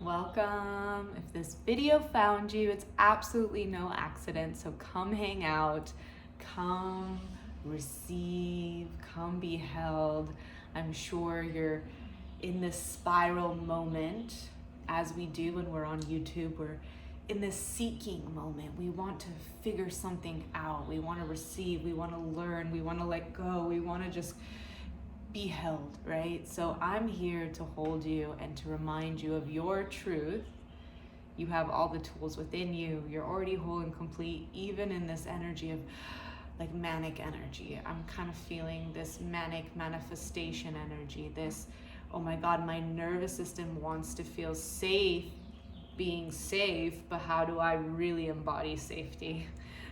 Welcome. If this video found you, it's absolutely no accident. So come hang out, come receive, come be held. I'm sure you're in this spiral moment, as we do when we're on YouTube. We're in this seeking moment. We want to figure something out. We want to receive. We want to learn. We want to let go. We want to just be held, right? So I'm here to hold you and to remind you of your truth. You have all the tools within you. You're already whole and complete, even in this energy of like manic energy. I'm kind of feeling this manic manifestation energy, this, oh my God, my nervous system wants to feel safe being safe, but how do I really embody safety,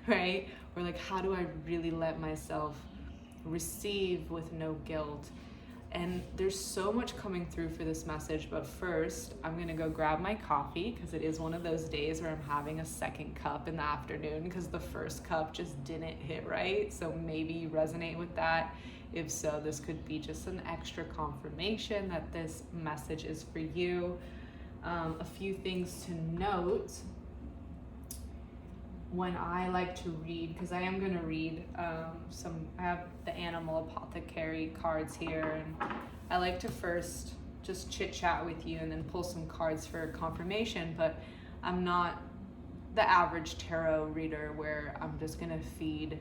right? Or like, how do I really let myself receive with no guilt? And there's so much coming through for this message, but first I'm gonna go grab my coffee because it is one of those days where I'm having a second cup in the afternoon because the first cup just didn't hit right. So maybe you resonate with that. If so, this could be just an extra confirmation that this message is for you. A few things to note when I like to read, because I am going to read I have the Animal Apothecary cards here, and I like to first just chit chat with you and then pull some cards for confirmation, but I'm not the average tarot reader where I'm just going to feed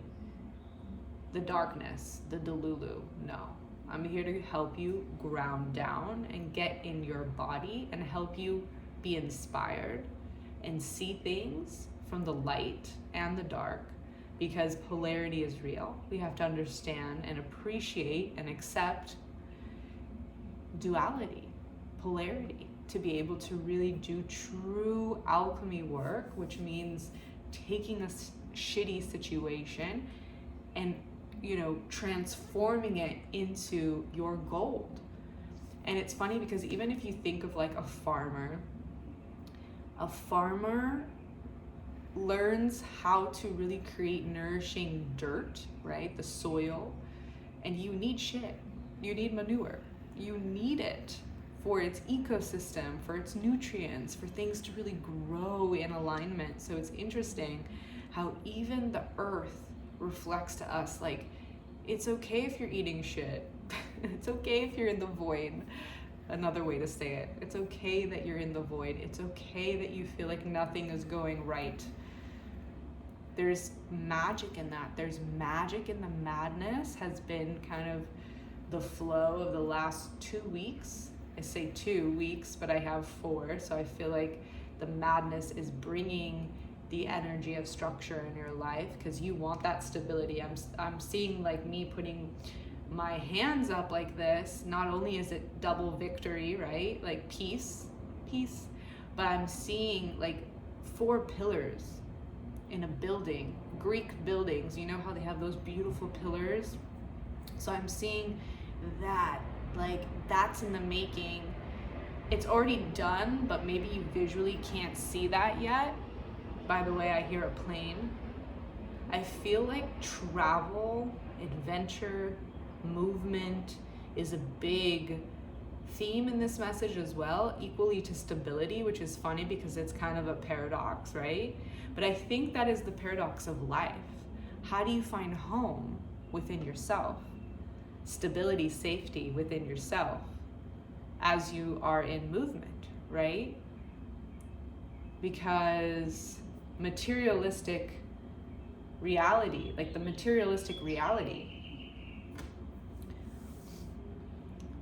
the darkness, the delulu. No, I'm here to help you ground down and get in your body and help you be inspired and see things from the light and the dark, because polarity is real. We have to understand and appreciate and accept duality, polarity, to be able to really do true alchemy work, which means taking a shitty situation and transforming it into your gold. And it's funny because even if you think of like a farmer learns how to really create nourishing dirt, right? The soil. And you need shit. You need manure. You need it for its ecosystem, for its nutrients, for things to really grow in alignment. So it's interesting how even the earth reflects to us, like, it's okay if you're eating shit. It's okay if you're in the void. Another way to say it. It's okay that you're in the void. It's okay that you feel like nothing is going right. There's magic in that. There's magic in the madness has been kind of the flow of the last 2 weeks. I say 2 weeks, but I have 4. So I feel like the madness is bringing the energy of structure in your life because you want that stability. I'm seeing like me putting my hands up like this. Not only is it double victory, right? Like peace, but I'm seeing like 4 pillars in a building, Greek buildings. You know how they have those beautiful pillars? So I'm seeing that, like, that's in the making. It's already done, but maybe you visually can't see that yet. By the way, I hear a plane. I feel like travel, adventure, movement is a big theme in this message as well, equally to stability, which is funny because it's kind of a paradox, right? But I think that is the paradox of life. How do you find home within yourself? Stability, safety within yourself as you are in movement, right? Because materialistic reality, like the materialistic reality,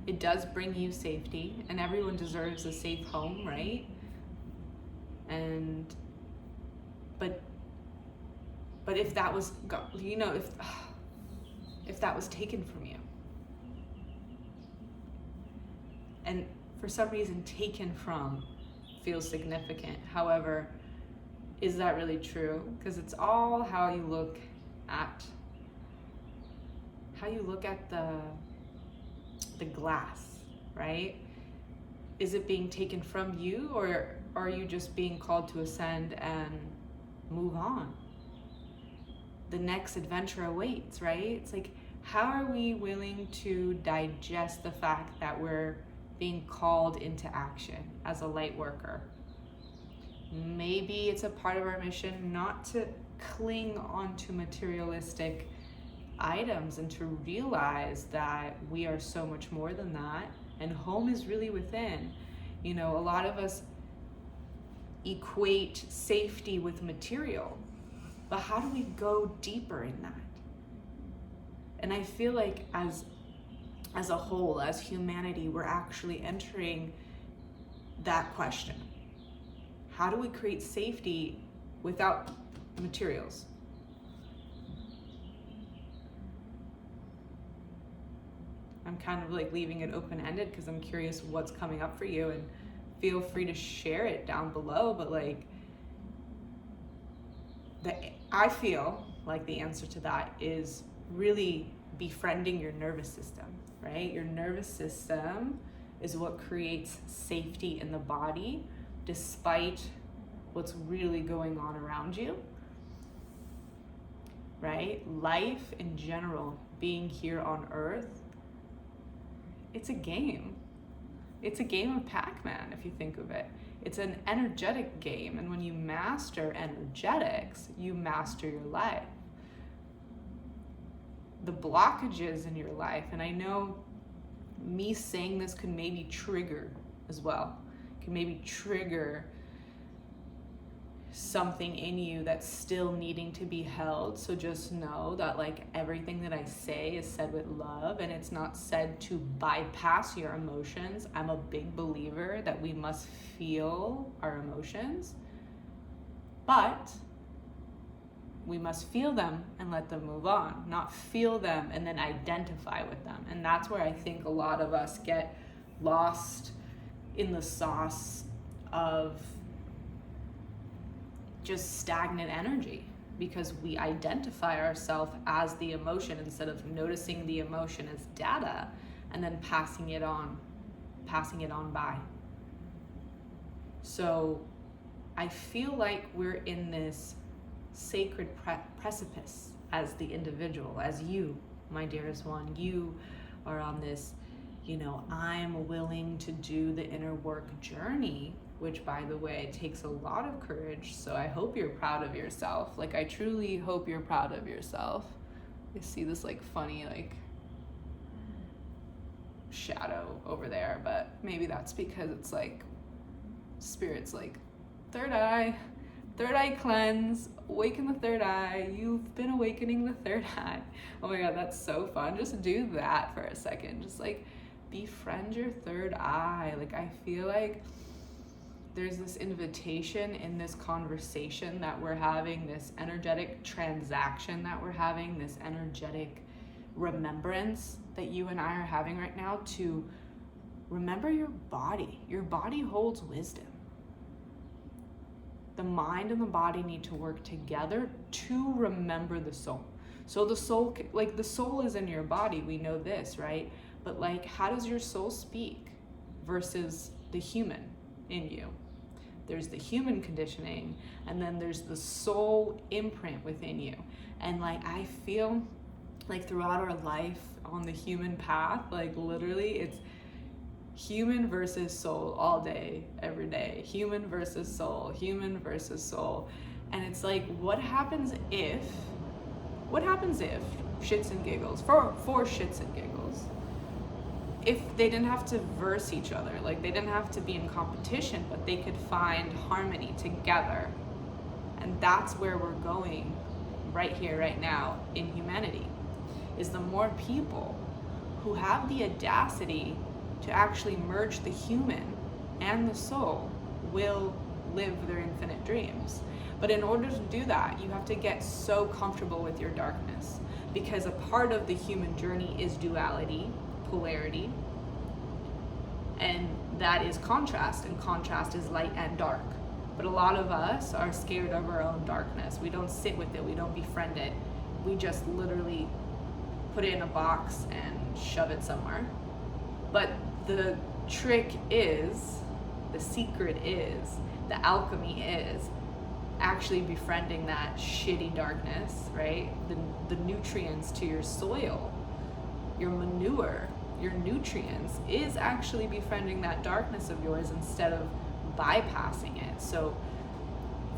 it does bring you safety, and everyone deserves a safe home, right? But if that was, if that was taken from you, and for some reason taken from feels significant. However, is that really true? Because it's all how you look at the glass, right? Is it being taken from you, or are you just being called to ascend and move on? The next adventure awaits, right? It's like, how are we willing to digest the fact that we're being called into action as a light worker. Maybe it's a part of our mission not to cling onto materialistic items and to realize that we are so much more than that, and home is really within. You know, a lot of us equate safety with material, but how do we go deeper in that? And I feel like as a whole, as humanity, we're actually entering that question. How do we create safety without materials? I'm kind of like leaving it open-ended because I'm curious what's coming up for you, and feel free to share it down below. But like, I feel like the answer to that is really befriending your nervous system, right? Your nervous system is what creates safety in the body despite what's really going on around you, right? Life in general, being here on earth, it's a game. It's a game of Pac-Man, if you think of it. It's an energetic game, and when you master energetics, you master your life. The blockages in your life, and I know me saying this could maybe trigger as well, can maybe trigger something in you that's still needing to be held. So just know that like everything that I say is said with love, and it's not said to bypass your emotions. I'm a big believer that we must feel our emotions, but we must feel them and let them move on, not feel them and then identify with them. And that's where I think a lot of us get lost in the sauce of just stagnant energy, because we identify ourselves as the emotion instead of noticing the emotion as data and then passing it on by. So I feel like we're in this sacred precipice as the individual, as you, my dearest one. You are on this, I'm willing to do the inner work journey, which, by the way, takes a lot of courage. So I hope you're proud of yourself. Like, I truly hope you're proud of yourself. I see this like funny like shadow over there, but maybe that's because it's like spirit's like third eye cleanse, awaken the third eye. You've been awakening the third eye. Oh my God, that's so fun. Just do that for a second. Just like befriend your third eye. Like, I feel like there's this invitation in this conversation that we're having, this energetic transaction that we're having, this energetic remembrance that you and I are having right now, to remember your body. Your body holds wisdom. The mind and the body need to work together to remember the soul. So the soul, like the soul is in your body, we know this, right? But like, how does your soul speak versus the human in you? There's the human conditioning, and then there's the soul imprint within you. And like, I feel like throughout our life on the human path, like literally it's human versus soul all day, every day. Human versus soul, human versus soul. And it's like, what happens if shits and giggles, for shits and giggles, if they didn't have to verse each other, like they didn't have to be in competition, but they could find harmony together. And that's where we're going right here, right now in humanity, is the more people who have the audacity to actually merge the human and the soul will live their infinite dreams. But in order to do that, you have to get so comfortable with your darkness, because a part of the human journey is duality, polarity, and that is contrast, and contrast is light and dark. But a lot of us are scared of our own darkness. We don't sit with it, we don't befriend it. We just literally put it in a box and shove it somewhere. But the trick is, the secret is, the alchemy is actually befriending that shitty darkness, right? The nutrients to your soil, your manure, your nutrients is actually befriending that darkness of yours instead of bypassing it. So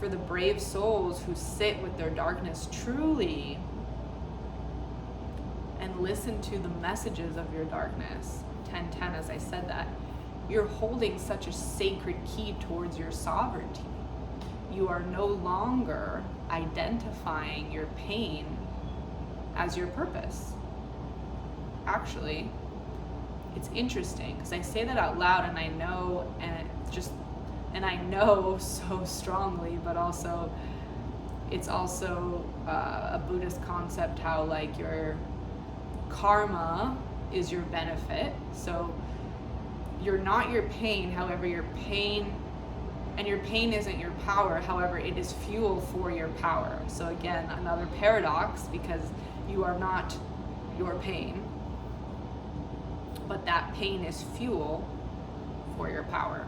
for the brave souls who sit with their darkness truly and listen to the messages of your darkness, 10:10, as I said that, you're holding such a sacred key towards your sovereignty. You are no longer identifying your pain as your purpose. Actually, it's interesting because I say that out loud and I know, and I know so strongly, but also it's also a Buddhist concept how like your karma is your benefit. So you're not your pain, however your pain isn't your power, however it is fuel for your power. So again, another paradox, because you are not your pain, but that pain is fuel for your power.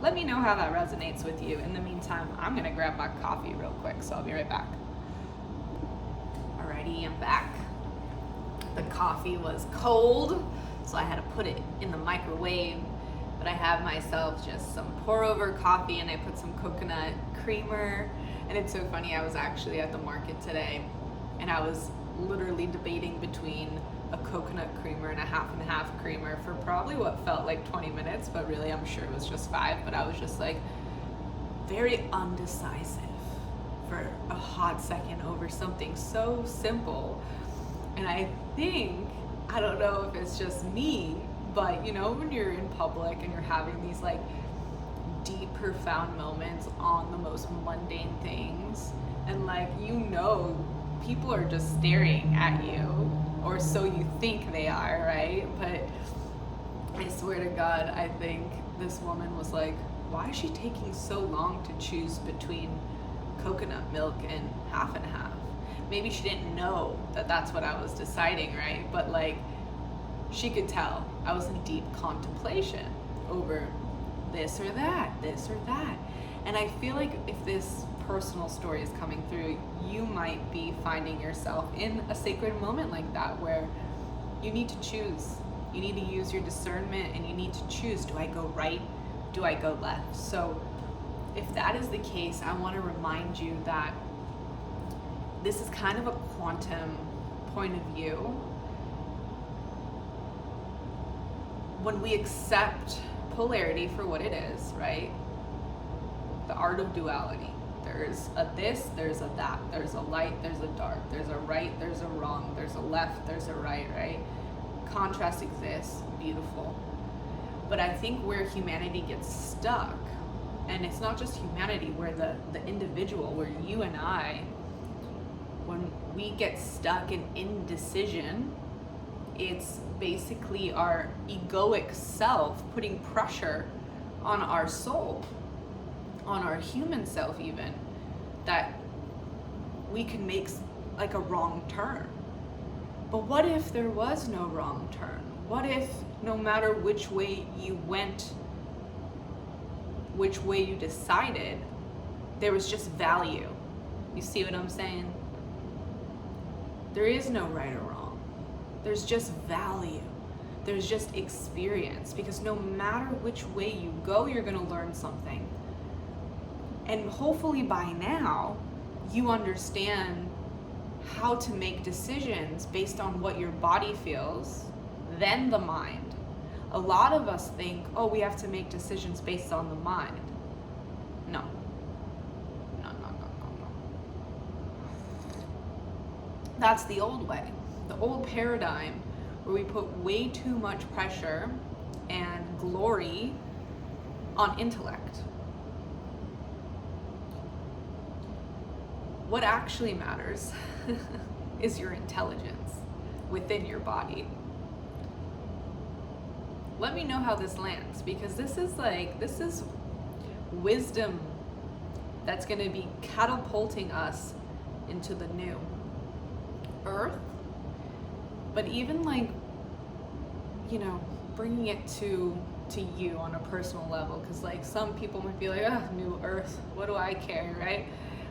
Let me know how that resonates with you. In the meantime, I'm gonna grab my coffee real quick, so I'll be right back. Alrighty, I'm back. The coffee was cold, so I had to put it in the microwave, but I have myself just some pour over coffee and I put some coconut creamer. And it's so funny, I was actually at the market today and I was literally debating between a coconut creamer and a half creamer for probably what felt like 20 minutes, but really I'm sure it was just 5, but I was just like very undecisive for a hot second over something so simple. And I think, I don't know if it's just me, but you know, when you're in public and you're having these like deep, profound moments on the most mundane things, and like, you know, people are just staring at you, or so you think they are, right? But I swear to God, I think this woman was like, why is she taking so long to choose between coconut milk and half? Maybe she didn't know that that's what I was deciding, right? But like, she could tell I was in deep contemplation over this or that. And I feel like if this personal story is coming through, you might be finding yourself in a sacred moment like that where you need to choose. You need to use your discernment and you need to choose, do I go right? Do I go left? So if that is the case, I want to remind you that this is kind of a quantum point of view. When we accept polarity for what it is, right? The art of duality. There's a this, there's a that. There's a light, there's a dark. There's a right, there's a wrong. There's a left, there's a right, right? Contrast exists, beautiful. But I think where humanity gets stuck, and it's not just humanity, where the individual, where you and I, when we get stuck in indecision, it's basically our egoic self putting pressure on our soul, on our human self even, that we can make like a wrong turn. But what if there was no wrong turn? What if no matter which way you went, which way you decided, there was just value? You see what I'm saying? There is no right or wrong. There's just value. There's just experience, because no matter which way you go, you're gonna learn something. And hopefully by now, you understand how to make decisions based on what your body feels, then the mind. A lot of us think, oh, we have to make decisions based on the mind. No. That's the old way, the old paradigm where we put way too much pressure and glory on intellect. What actually matters is your intelligence within your body. Let me know how this lands, because this is wisdom that's going to be catapulting us into the new earth, but even like, you know, bringing it to you on a personal level, because like some people might be like, oh, new earth, what do I care, right?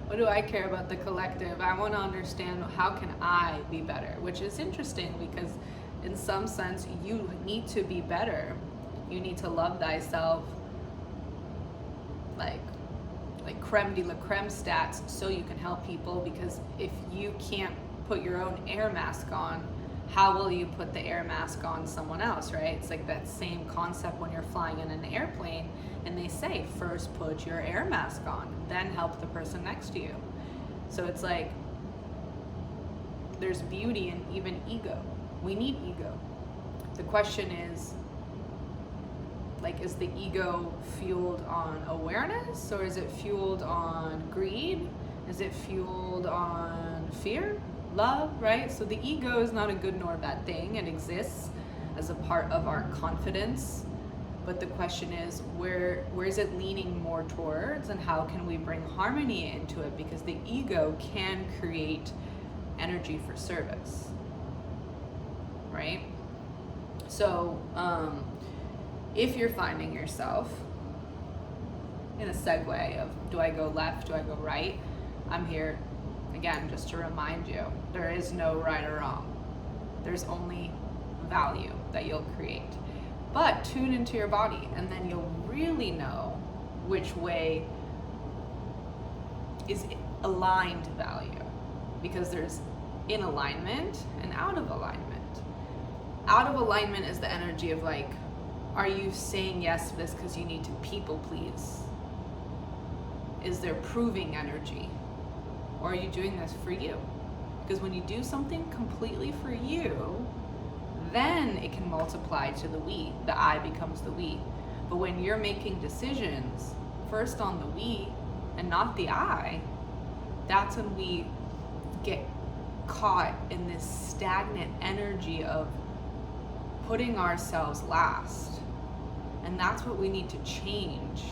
What do I care about the collective? I want to understand how can I be better, which is interesting because In some sense, you need to be better. You need to love thyself, like creme de la creme stats, so you can help people. Because if you can't put your own air mask on, how will you put the air mask on someone else, right? It's like that same concept when you're flying in an airplane and they say, first put your air mask on, then help the person next to you. So it's like, there's beauty in even ego. We need ego. The question is, like, is the ego fueled on awareness, or is it fueled on greed? Is it fueled on fear, love, right? So the ego is not a good nor bad thing. It exists as a part of our confidence. But the question is, where is it leaning more towards, and how can we bring harmony into it? Because the ego can create energy for service, right? So if you're finding yourself in a segue of, do I go left, do I go right? I'm here again just to remind you, there is no right or wrong. There's only value that you'll create. But tune into your body, and then you'll really know which way is aligned value. Because there's in alignment and out of alignment. Out of alignment is the energy of like, are you saying yes to this because you need to people please? Is there proving energy? Or are you doing this for you? Because when you do something completely for you, then it can multiply to the we. The I becomes the we. But when you're making decisions first on the we and not the I, that's when we get caught in this stagnant energy of putting ourselves last. And that's what we need to change.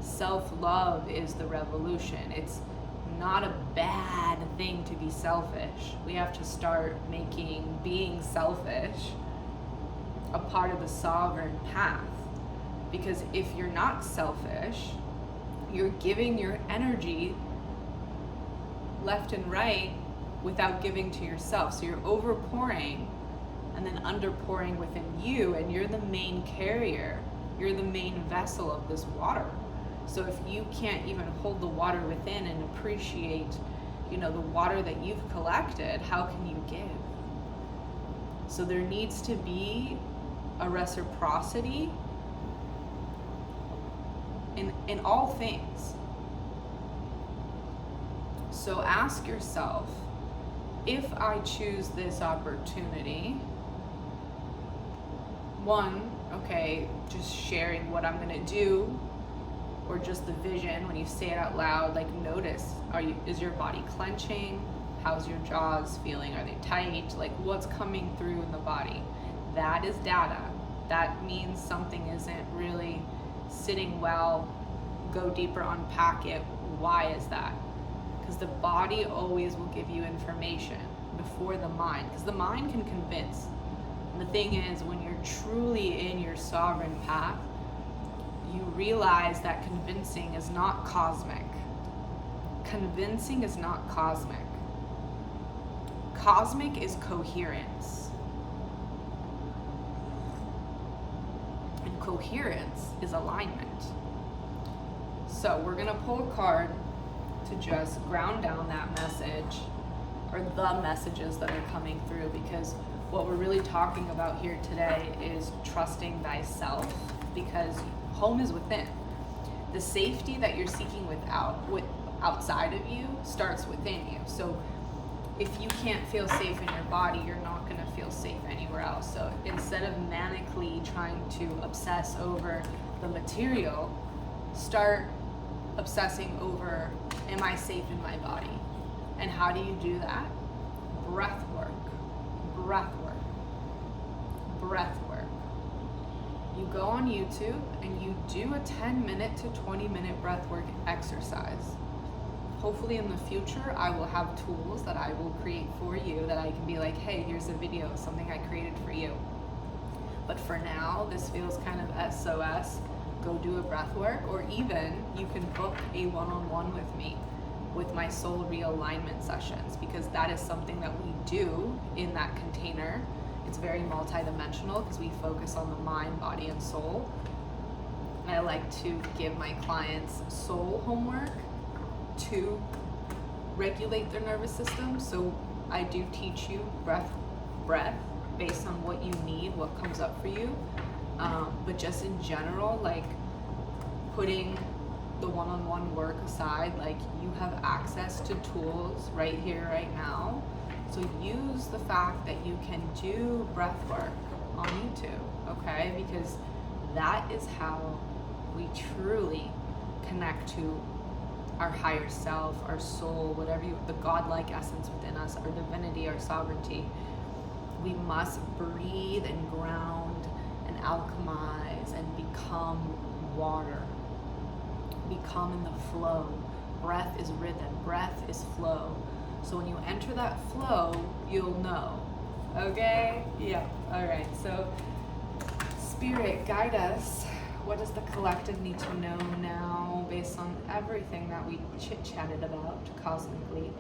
Self-love is the revolution. It's not a bad thing to be selfish. We have to start making being selfish a part of the sovereign path. Because if you're not selfish, you're giving your energy left and right without giving to yourself. So you're overpouring and then underpouring within you, and you're the main carrier. You're the main vessel of this water. So if you can't even hold the water within and appreciate, the water that you've collected, how can you give? So there needs to be a reciprocity in all things. So ask yourself, if I choose this opportunity, one, okay, just sharing what I'm gonna do, or just the vision, when you say it out loud, like notice, is your body clenching? How's your jaws feeling? Are they tight? Like what's coming through in the body? That is data. That means something isn't really sitting well. Go deeper, unpack it. Why is that? Because the body always will give you information before the mind, because the mind can convince. And the thing is, when you're truly in your sovereign path, you realize that convincing is not cosmic. Convincing is not cosmic. Cosmic is coherence. And coherence is alignment. So we're gonna pull a card to just ground down that message, or the messages that are coming through, because what we're really talking about here today is trusting thyself, because home is within. The safety that you're seeking outside of you starts within you. So if you can't feel safe in your body, you're not going to feel safe anywhere else. So instead of manically trying to obsess over the material, start obsessing over, am I safe in my body? And how do you do that? Breath work, breath work, breath work. You go on YouTube and you do a 10-minute to 20-minute breathwork exercise. Hopefully in the future, I will have tools that I will create for you that I can be like, hey, here's a video of something I created for you. But for now, this feels kind of SOS. Go do a breathwork, or even you can book a one-on-one with me with my soul realignment sessions, because that is something that we do in that container. It's very multidimensional because we focus on the mind, body, and soul. And I like to give my clients soul homework to regulate their nervous system. So I do teach you breath based on what you need, what comes up for you. But just in general, like putting the one-on-one work aside, like you have access to tools right here, right now. So use the fact that you can do breath work on YouTube, okay? Because that is how we truly connect to our higher self, our soul, whatever you, the godlike essence within us, our divinity, our sovereignty. We must breathe and ground and alchemize and become water. Become in the flow. Breath is rhythm, breath is flow. So when you enter that flow, you'll know. Okay? Yeah. All right. So Spirit, guide us. What does the collective need to know now based on everything that we chit-chatted about cosmically?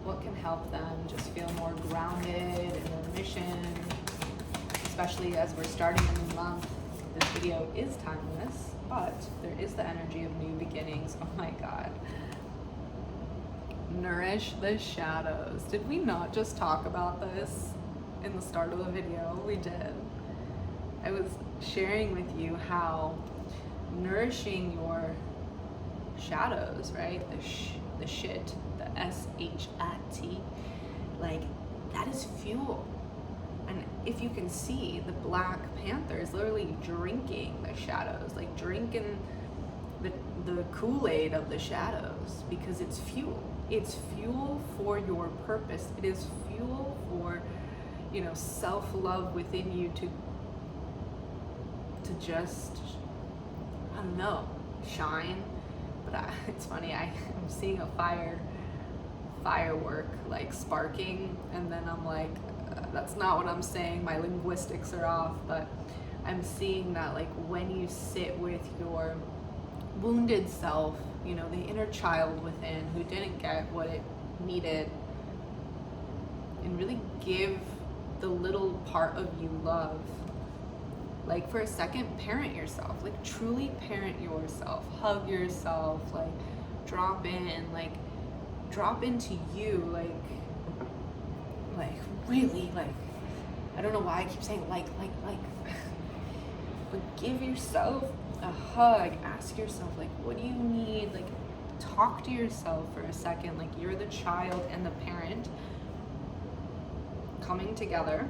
What can help them just feel more grounded in their mission, especially as we're starting a new month? This video is timeless, but there is the energy of new beginnings. Oh my God. Nourish the shadows. Did we not just talk about this in the start of the video? We did. I was sharing with you how nourishing your shadows, right? The shit, the S-H-I-T, like that is fuel. And if you can see, the Black Panther is literally drinking the shadows, like drinking the Kool-Aid of the shadows, because it's fuel. It's fuel for your purpose. It is fuel for, self-love within you to just, I don't know, shine. But it's funny, I'm seeing a firework like sparking, and then I'm like, that's not what I'm saying, my linguistics are off, but I'm seeing that like when you sit with your wounded self, the inner child within who didn't get what it needed, and really give the little part of you love. Like for a second, parent yourself, like truly parent yourself, hug yourself, like drop into you, like really, like, I don't know why I keep saying like, but give yourself a hug, ask yourself, like, what do you need? Like, talk to yourself for a second, like you're the child and the parent coming together,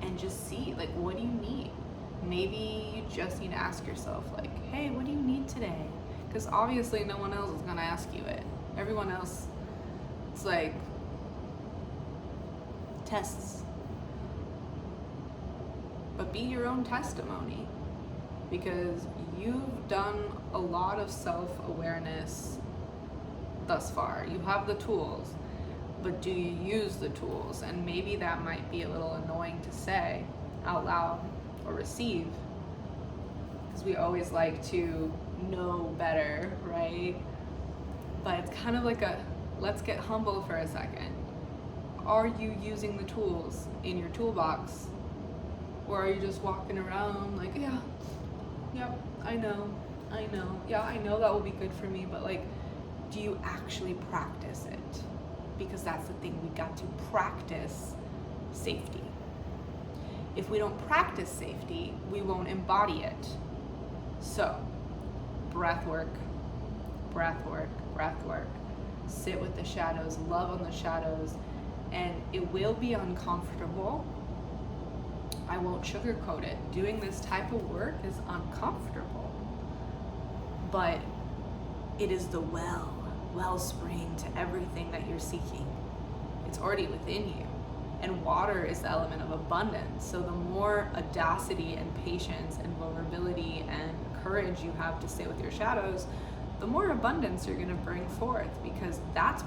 and just see, like, what do you need? Maybe you just need to ask yourself, like, hey, what do you need today? Because obviously no one else is gonna ask you it. Everyone else, it's like tests. But be your own testimony, because you've done a lot of self-awareness thus far. You have the tools, but do you use the tools? And maybe that might be a little annoying to say out loud or receive, because we always like to know better, right? But it's kind of like let's get humble for a second. Are you using the tools in your toolbox? Or are you just walking around like, yep, I know, yeah, I know that will be good for me, but like, do you actually practice it? Because that's the thing, we got to practice safety. If we don't practice safety, we won't embody it. So, breath work, sit with the shadows, love on the shadows, and it will be uncomfortable. I won't sugarcoat it. Doing this type of work is uncomfortable, but it is the wellspring to everything that you're seeking. It's already within you. And water is the element of abundance. So the more audacity and patience and vulnerability and courage you have to stay with your shadows, the more abundance you're going to bring forth, because that's